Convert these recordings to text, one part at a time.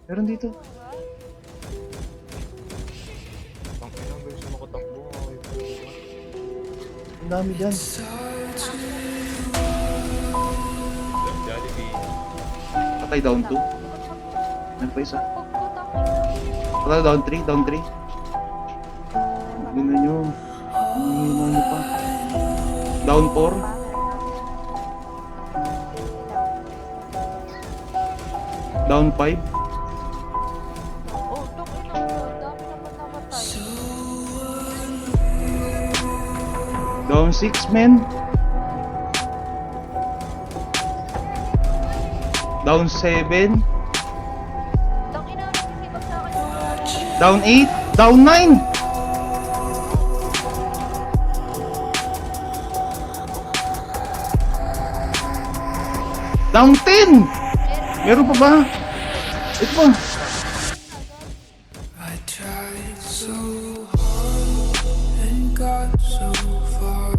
Meron dito. Ang inang guys, makatakbo. Ang dami dyan. Jollibee. Patay down 2. Meron pa isa. Patay down 3. Down 3. Ganda nyo. Ang nyo pa. Down 4. Down 5. Oh, dok, ilang dami naman namatay. Down 6, men. Down 7. Dok, ina, nagsisibag sa akin. Down 8. Down 9. Down 10. Meron pa ba? Ito pa. I tried so hard and got so far,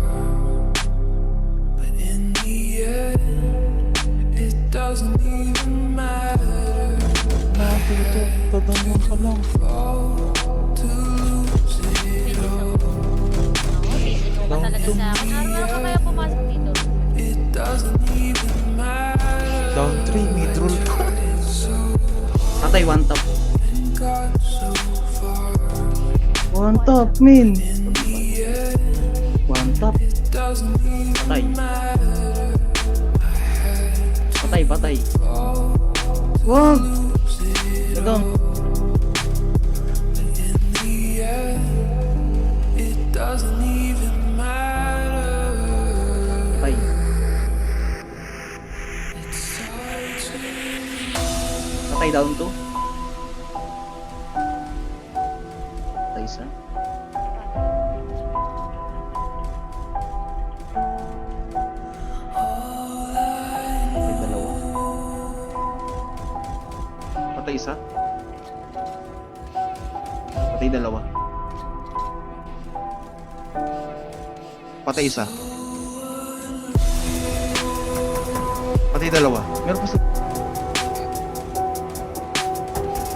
but in the end, it doesn't even matter. Bakit ito? Tatanong ka lang. Fall to lose it all. Talaga sa akin. Araw-araw ka kaya pumasok dito. It doesn't even matter. Down 3. Mid-roll pa. So Patay, one top. got so far. One top, min. In the end, One top. it doesn't even Patay. matter. Patay, patay. Fall Wag. lose it Ito. in the end. It doesn't even matter. Patay. Patay, down 2. Patay isa. Patay dalawa. Patay isa. Patay dalawa. Patay isa. Patay dalawa. Meron pa sa...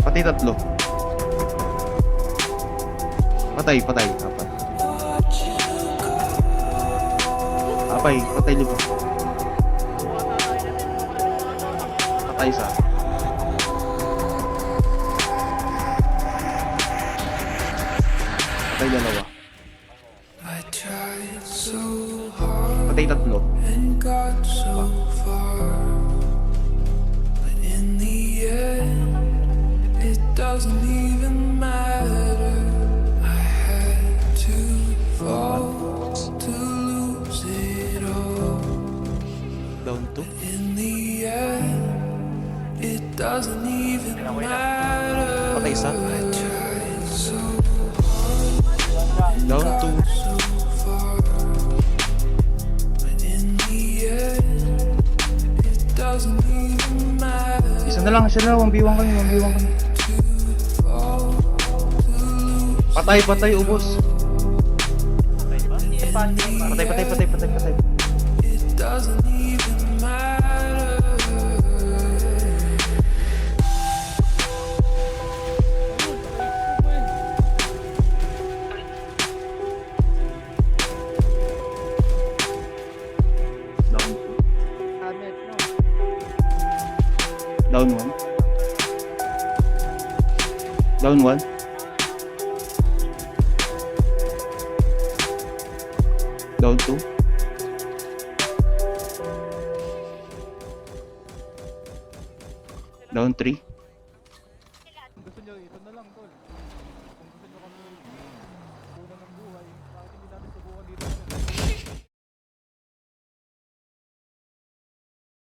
Patay tatlo. Patay, patay. Apat. Apay, patay lima. Patay isa. Patay dalawa. I tried so hard Patay tatlo. and got so far, but in the end, it doesn't even matter. I had to fall to lose it all. Down 2. In the end, it doesn't even matter. Patay isa. I tried so Down 2. so far, but in the end, it doesn't even matter. Isa na lang, isa na lang. 1v1 kami, 1v1 kami. Patay, patay, ubos. Patay, patay, patay, patay, patay. It doesn't even matter. Down 2. Down 1. Down 1. Down 2. Down 3.